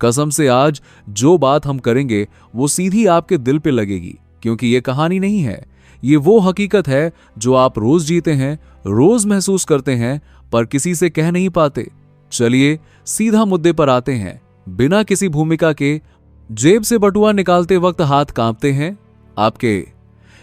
कसम से आज जो बात हम करेंगे वो सीधी आपके दिल पे लगेगी, क्योंकि ये कहानी नहीं है, ये वो हकीकत है जो आप रोज जीते हैं, रोज महसूस करते हैं, पर किसी से कह नहीं पाते। चलिए सीधा मुद्दे पर आते हैं, बिना किसी भूमिका के। जेब से बटुआ निकालते वक्त हाथ कांपते हैं आपके?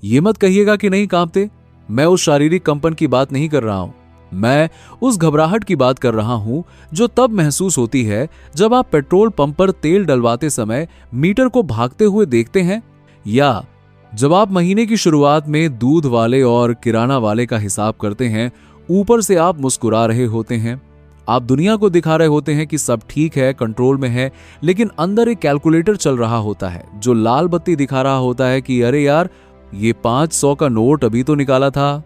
ये मत कहिएगा कि नहीं कांपते। मैं उस शारीरिक कंपन की बात नहीं कर रहा हूं, मैं उस घबराहट की बात कर रहा हूं जो तब महसूस होती है जब आप पेट्रोल पंप पर तेल डलवाते समय मीटर को भागते हुए देखते हैं, या जब आप महीने की शुरुआत में दूध वाले और किराना वाले का हिसाब करते हैं। ऊपर से आप मुस्कुरा रहे होते हैं, आप दुनिया को दिखा रहे होते हैं कि सब ठीक है, कंट्रोल में है, लेकिन अंदर एक कैलकुलेटर चल रहा होता है जो लाल बत्ती दिखा रहा होता है कि अरे यार, ये 500 का नोट अभी तो निकाला था,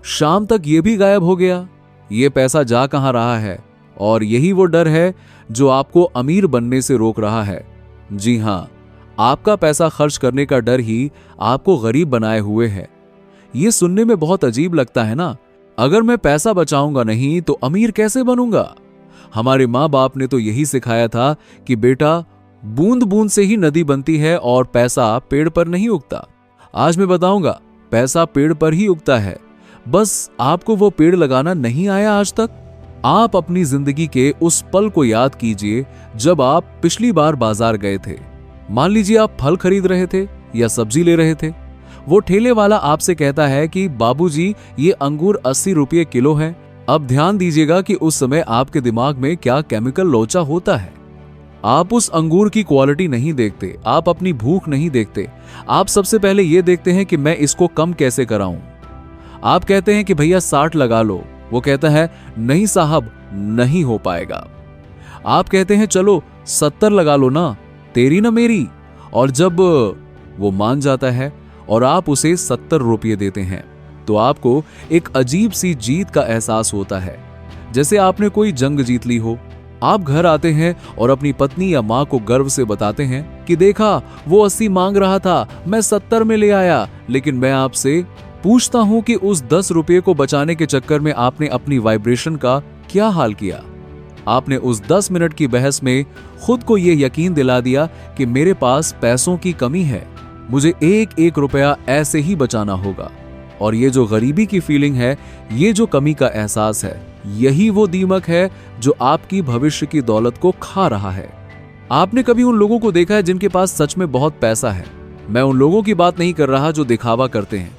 शाम तक ये भी गायब हो गया, ये पैसा जा कहां रहा है। और यही वो डर है जो आपको अमीर बनने से रोक रहा है। जी हां, आपका पैसा खर्च करने का डर ही आपको गरीब बनाए हुए है। ये सुनने में बहुत अजीब लगता है ना, अगर मैं पैसा बचाऊंगा नहीं तो अमीर कैसे बनूंगा। हमारे माँ बाप ने तो यही सिखाया था कि बेटा, बूंद बूंद से ही नदी बनती है और पैसा पेड़ पर नहीं उगता। आज मैं बताऊंगा, पैसा पेड़ पर ही उगता है, बस आपको वो पेड़ लगाना नहीं आया आज तक। आप अपनी जिंदगी के उस पल को याद कीजिए जब आप पिछली बार बाजार गए थे। मान लीजिए आप फल खरीद रहे थे या सब्जी ले रहे थे। वो ठेले वाला आपसे कहता है कि बाबूजी, ये अंगूर 80 रुपये किलो है। अब ध्यान दीजिएगा कि उस समय आपके दिमाग में क्या केमिकल लोचा होता है। आप उस अंगूर की क्वालिटी नहीं देखते, आप अपनी भूख नहीं देखते, आप सबसे पहले ये देखते हैं कि मैं इसको कम कैसे कराऊं। आप कहते हैं कि भैया 60 लगा लो, वो कहता है नहीं साहब, नहीं हो पाएगा। आप कहते हैं चलो 70 लगा लो ना, तेरी ना मेरी। और जब वो मान जाता है और आप उसे 70 रुपये देते हैं तो आपको एक अजीब सी जीत का एहसास होता है, जैसे आपने कोई जंग जीत ली हो। आप घर आते हैं और अपनी पत्नी या माँ को गर्व से बताते हैं कि देखा, वो 80 मांग रहा था, मैं 70 में ले आया। लेकिन मैं आपसे पूछता हूं कि उस 10 रुपये को बचाने के चक्कर में आपने अपनी वाइब्रेशन का क्या हाल किया। आपने उस 10 मिनट की बहस में खुद को यह यकीन दिला दिया कि मेरे पास पैसों की कमी है, मुझे एक एक रुपया ऐसे ही बचाना होगा। और ये जो गरीबी की फीलिंग है, ये जो कमी का एहसास है, यही वो दीमक है जो आपकी भविष्य की दौलत को खा रहा है। आपने कभी उन लोगों को देखा है जिनके पास सच में बहुत पैसा है? मैं उन लोगों की बात नहीं कर रहा जो दिखावा करते हैं,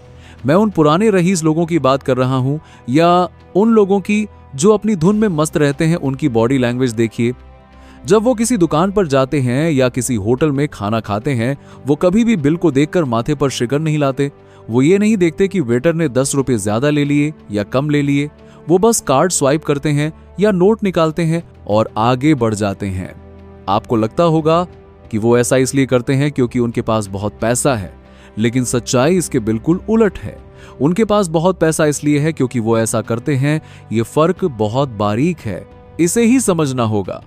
मैं उन पुराने रईस लोगों की बात कर रहा हूं, या उन लोगों की जो अपनी धुन में मस्त रहते हैं। उनकी बॉडी लैंग्वेज देखिए, जब वो किसी दुकान पर जाते हैं या किसी होटल में खाना खाते हैं, वो कभी भी बिल को देखकर माथे पर शिकन नहीं लाते। वो ये नहीं देखते कि वेटर ने 10 रुपये ज्यादा ले लिए या कम ले लिए। वो बस कार्ड स्वाइप करते हैं या नोट निकालते हैं और आगे बढ़ जाते हैं। आपको लगता होगा कि वो ऐसा इसलिए करते हैं क्योंकि उनके पास बहुत पैसा है, लेकिन सच्चाई इसके बिल्कुल उलट है। उनके पास बहुत पैसा इसलिए है क्योंकि वो ऐसा करते हैं। ये फर्क बहुत बारीक है, इसे ही समझना होगा।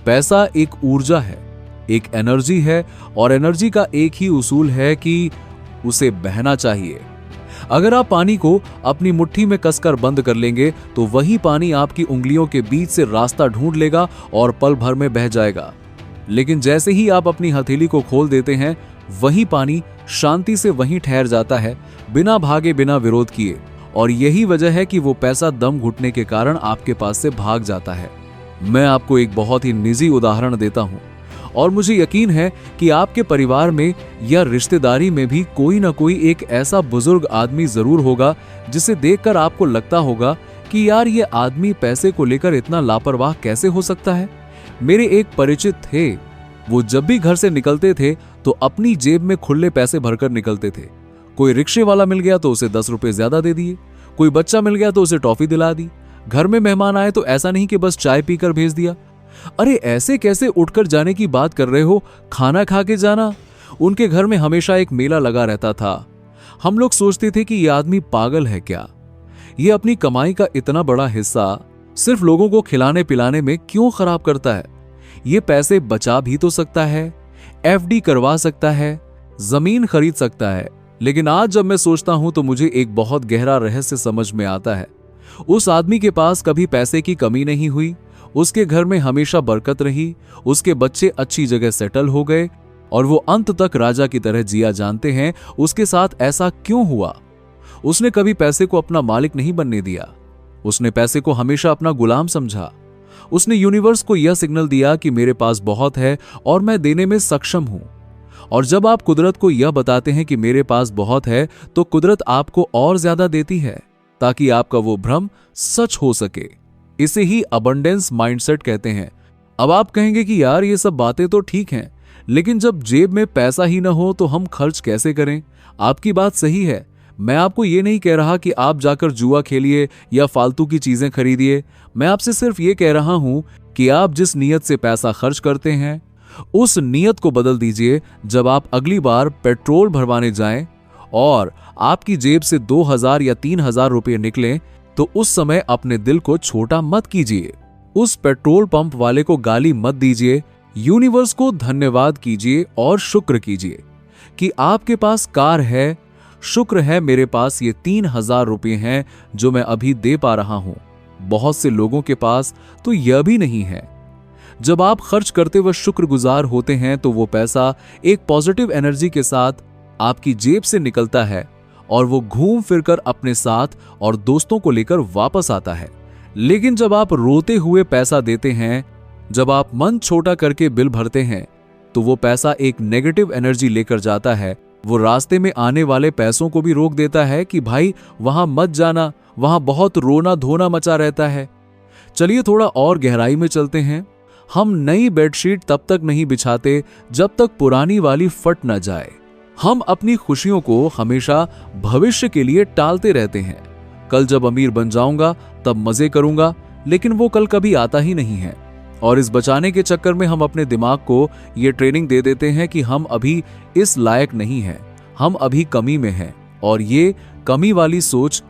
पैसा एक ऊर्जा है, एक एनर्जी है, और एनर्जी का एक ही उसूल है कि उसे बहना चाहिए। अगर आप पानी को अपनी मुट्ठी में कसकर बंद कर लेंगे तो वही पानी आपकी उंगलियों के बीच से रास्ता ढूंढ लेगा और पल भर में बह जाएगा। लेकिन जैसे ही आप अपनी हथेली को खोल देते हैं, वही पानी शांति से वहीं ठहर जाता है, बिना भागे, बिना विरोध किए। और यही वजह है कि वो पैसा दम घुटने के कारण आपके पास से भाग जाता है। मैं आपको एक बहुत ही निजी उदाहरण देता हूं, और मुझे यकीन है कि आपके परिवार में या रिश्तेदारी में भी कोई ना कोई एक ऐसा बुजुर्ग आदमी जरूर होगा जिसे देखकर आपको लगता होगा कि यार, ये आदमी पैसे को लेकर इतना लापरवाह कैसे हो सकता है। मेरे एक परिचित थे, वो जब भी घर से निकलते थे तो अपनी जेब में खुले पैसे भरकर निकलते थे। कोई रिक्शे वाला मिल गया तो उसे 10 रुपए ज्यादा दे दिए, कोई बच्चा मिल गया तो उसे टॉफी दिला दी, घर में मेहमान आए तो ऐसा नहीं कि बस चाय पीकर भेज दिया। अरे ऐसे कैसे उठकर जाने की बात कर रहे हो, खाना खा के जाना। उनके घर में हमेशा एक मेला लगा रहता था। हम लोग सोचते थे कि यह आदमी पागल है क्या, ये अपनी कमाई का इतना बड़ा हिस्सा सिर्फ लोगों को खिलाने पिलाने में क्यों खराब करता है। ये पैसे बचा भी तो सकता है, एफडी करवा सकता है, जमीन खरीद सकता है। लेकिन आज जब मैं सोचता हूं तो मुझे एक बहुत गहरा रहस्य समझ में आता है। उस आदमी के पास कभी पैसे की कमी नहीं हुई, उसके घर में हमेशा बरकत रही, उसके बच्चे अच्छी जगह सेटल हो गए और वो अंत तक राजा की तरह जिया। जानते हैं उसके साथ ऐसा क्यों हुआ? उसने कभी पैसे को अपना मालिक नहीं बनने दिया। उसने पैसे को हमेशा अपना गुलाम समझा। उसने यूनिवर्स को यह सिग्नल दिया कि मेरे पास बहुत है और मैं देने में सक्षम हूं। और जब आप कुदरत को यह बताते हैं कि मेरे पास बहुत है, तो कुदरत आपको और ज्यादा देती है ताकि आपका वो भ्रम सच हो सके। इसे ही अबंडेंस माइंडसेट कहते हैं। अब आप कहेंगे कि यार ये सब बातें तो ठीक हैं, लेकिन जब जेब में पैसा ही ना हो तो हम खर्च कैसे करें? आपकी बात सही है। मैं आपको ये नहीं कह रहा कि आप जाकर जुआ खेलिए या फालतू की चीजें खरीदिए। मैं आपसे सिर्फ ये कह रहा हूं कि आप जिस नीयत से पैसा खर्च करते हैं, उस नीयत को बदल दीजिए। जब आप अगली बार पेट्रोल भरवाने जाएं और आपकी जेब से 2000 या 3000 रुपये निकलें, तो उस समय अपने दिल को छोटा मत कीजिए। उस पेट्रोल पंप वाले को गाली मत दीजिए। यूनिवर्स को धन्यवाद कीजिए और शुक्र कीजिए कि आपके पास कार है। शुक्र है मेरे पास ये 3000 रुपये हैं जो मैं अभी दे पा रहा हूं। बहुत से लोगों के पास तो यह भी नहीं है। जब आप खर्च करते हुए शुक्रगुजार होते हैं तो वो पैसा एक पॉजिटिव एनर्जी के साथ आपकी जेब से निकलता है और वो घूम फिरकर अपने साथ और दोस्तों को लेकर वापस आता है। लेकिन जब आप रोते हुए पैसा देते हैं, जब आप मन छोटा करके बिल भरते हैं, तो वो पैसा एक नेगेटिव एनर्जी लेकर जाता है। वो रास्ते में आने वाले पैसों को भी रोक देता है कि भाई वहां मत जाना, वहां बहुत रोना धोना मचा रहता है। चलिए थोड़ा और गहराई में चलते हैं। हम नई बेडशीट तब तक नहीं बिछाते जब तक पुरानी वाली फट न जाए। हम अपनी खुशियों को हमेशा भविष्य के लिए टालते रहते हैं। कल जब अमीर बन जाऊंगा तब मजे करूंगा, लेकिन वो कल कभी आता ही नहीं है। और इस बचाने के चक्कर में हम अपने दिमाग को ये ट्रेनिंग दे देते हैं कि हम अभी इस लायक नहीं हैं, हम अभी कमी में हैं। और ये कमी वाली सोच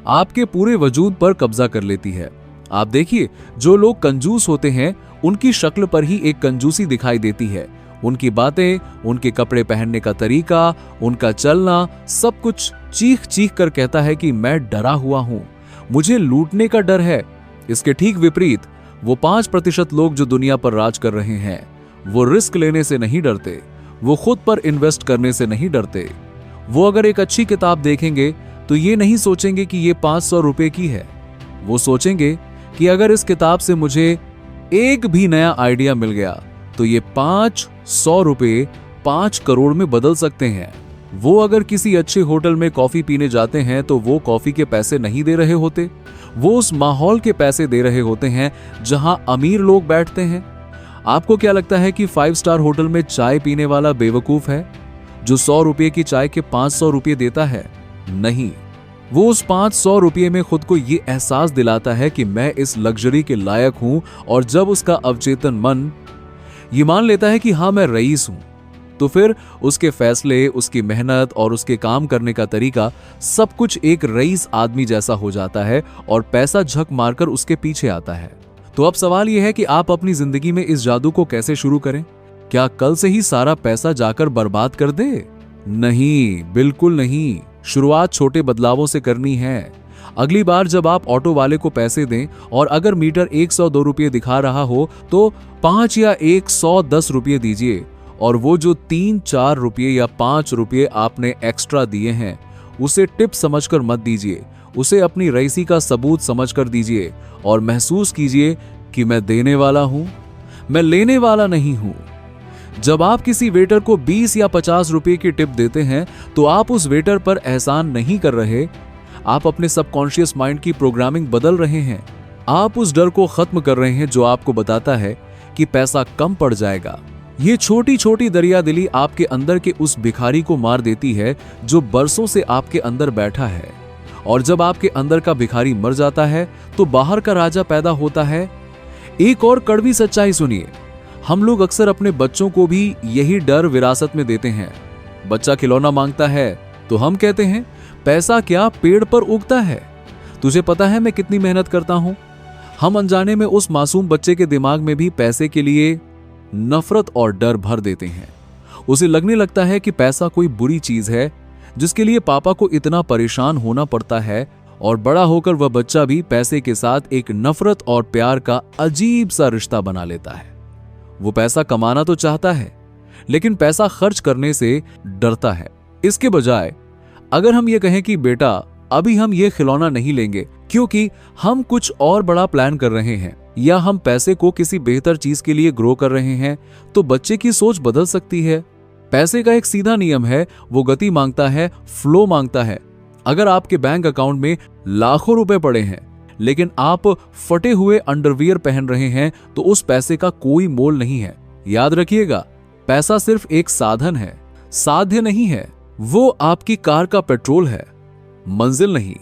आपके पूरे वजूद पर कब्जा कर लेती है। आप देखिए, जो लोग कंजूस होते हैं उनकी शक्ल पर ही एक कंजूसी दिखाई देती है। उनकी बातें, उनके कपड़े पहनने का तरीका, उनका चलना, सब कुछ चीख चीख कर कहता है कि मैं डरा हुआ हूं, मुझे लूटने का डर है। इसके ठीक विपरीत वो 5% लोग जो दुनिया पर राज कर रहे हैं, वो रिस्क लेने से नहीं डरते, वो खुद पर इन्वेस्ट करने से नहीं डरते। वो अगर एक अच्छी किताब देखेंगे तो ये नहीं सोचेंगे कि ये 500 रुपए की है। वो सोचेंगे कि अगर इस किताब से मुझे एक भी नया आइडिया मिल गया तो ये 500 रुपए 5 करोड़ में बदल सकते हैं। वो अगर किसी अच्छे होटल में कॉफी पीने जाते हैं तो वो कॉफी के पैसे नहीं दे रहे होते, वो उस माहौल के पैसे दे रहे होते हैं जहां अमीर लोग बैठते हैं। आपको क्या लगता है कि 5 स्टार होटल में चाय पीने वाला बेवकूफ है जो 100 रुपये की चाय के 500 रुपये देता है? नहीं, वो उस 500 रुपये में खुद को ये एहसास दिलाता है कि मैं इस लग्जरी के लायक हूं। और जब उसका अवचेतन मन ये मान लेता है कि हाँ मैं रईस हूं, तो फिर उसके फैसले, उसकी मेहनत और उसके काम करने का तरीका सब कुछ एक रईस आदमी जैसा हो जाता है और पैसा झक मारकर उसके पीछे आता है। तो अब सवाल यह है कि आप अपनी जिंदगी में इस जादू को कैसे शुरू करें? क्या कल से ही सारा पैसा जाकर बर्बाद कर दे? नहीं, बिल्कुल नहीं। शुरुआत छोटे बदलावों से करनी है। अगली बार जब आप ऑटो वाले को पैसे दें और अगर मीटर 102 रुपये दिखा रहा हो तो 5 या 110 रुपये दीजिए। और वो जो 3-4 रुपये या 5 रुपये आपने एक्स्ट्रा दिए हैं उसे टिप समझकर मत दीजिए, उसे अपनी रईसी का सबूत समझकर दीजिए और महसूस कीजिए कि मैं देने वाला हूं, मैं लेने वाला नहीं हूं। जब आप किसी वेटर को 20 या 50 रुपए की टिप देते हैं तो आप उस वेटर पर एहसान नहीं कर रहे, आप अपने सबकॉन्शियस माइंड की प्रोग्रामिंग बदल रहे हैं। आप उस डर को खत्म कर रहे हैं जो आपको बताता है कि पैसा कम पड़ जाएगा। ये छोटी छोटी दरियादिली आपके अंदर के उस भिखारी को मार देती है जो बरसों से आपके अंदर बैठा है। और जब आपके अंदर का भिखारी मर जाता है तो बाहर का राजा पैदा होता है। एक और कड़वी सच्चाई सुनिए, हम लोग अक्सर अपने बच्चों को भी यही डर विरासत में देते हैं। बच्चा खिलौना मांगता है तो हम कहते हैं पैसा क्या पेड़ पर उगता है, तुझे पता है मैं कितनी मेहनत करता हूं। हम अनजाने में उस मासूम बच्चे के दिमाग में भी पैसे के लिए नफरत और डर भर देते हैं। उसे लगने लगता है कि पैसा कोई बुरी चीज है जिसके लिए पापा को इतना परेशान होना पड़ता है और बड़ा होकर वह बच्चा भी पैसे के साथ एक नफरत और प्यार का अजीब सा रिश्ता बना लेता है। वो पैसा कमाना तो चाहता है, लेकिन पैसा खर्च करने से डरता है। इसके बजाय अगर हम ये कहें कि बेटा अभी हम ये खिलौना नहीं लेंगे क्योंकि हम कुछ और बड़ा प्लान कर रहे हैं, या हम पैसे को किसी बेहतर चीज के लिए ग्रो कर रहे हैं, तो बच्चे की सोच बदल सकती है। पैसे का एक सीधा नियम है, वो गति मांगता है, फ्लो मांगता है। अगर आपके बैंक अकाउंट में लाखों रुपए पड़े हैं लेकिन आप फटे हुए अंडरवियर पहन रहे हैं, तो उस पैसे का कोई मोल नहीं है। याद रखिएगा, पैसा सिर्फ एक साधन है, साध्य नहीं है। वो आपकी कार का पेट्रोल है, मंजिल नहीं।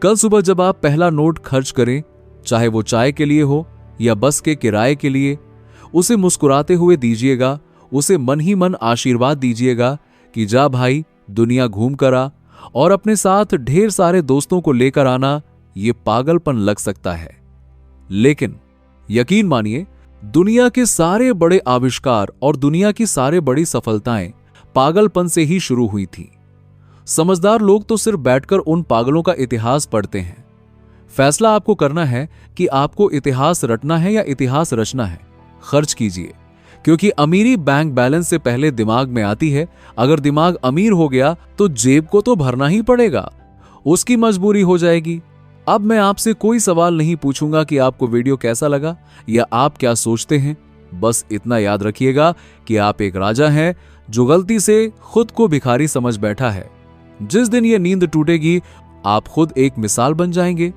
कल सुबह जब आप पहला नोट खर्च करें, चाहे वो चाय के लिए हो या बस के किराए के लिए, उसे मुस्कुराते हुए दीजिएगा, उसे मन ही मन आशीर्वाद दीजिएगा कि जा भाई, दुनिया घूम कर आ, और अपने साथ ढेर सारे दोस्तों को लेकर आना। ये पागलपन लग सकता है, लेकिन यकीन मानिए, दुनिया के सारे बड़े आविष्कार और दुनिया की सारे बड़ी सफलताएं पागलपन से ही शुरू हुई थी। समझदार लोग तो सिर्फ बैठकर उन पागलों का इतिहास पढ़ते हैं। फैसला आपको करना है कि आपको इतिहास रटना है या इतिहास रचना है। खर्च कीजिए, क्योंकि अमीरी बैंक बैलेंस से पहले दिमाग में आती है। अगर दिमाग अमीर हो गया तो जेब को तो भरना ही पड़ेगा, उसकी मजबूरी हो जाएगी। अब मैं आपसे कोई सवाल नहीं पूछूंगा कि आपको वीडियो कैसा लगा या आप क्या सोचते हैं। बस इतना याद रखिएगा कि आप एक राजा हैं जो गलती से खुद को भिखारी समझ बैठा है। जिस दिन ये नींद टूटेगी, आप खुद एक मिसाल बन जाएंगे।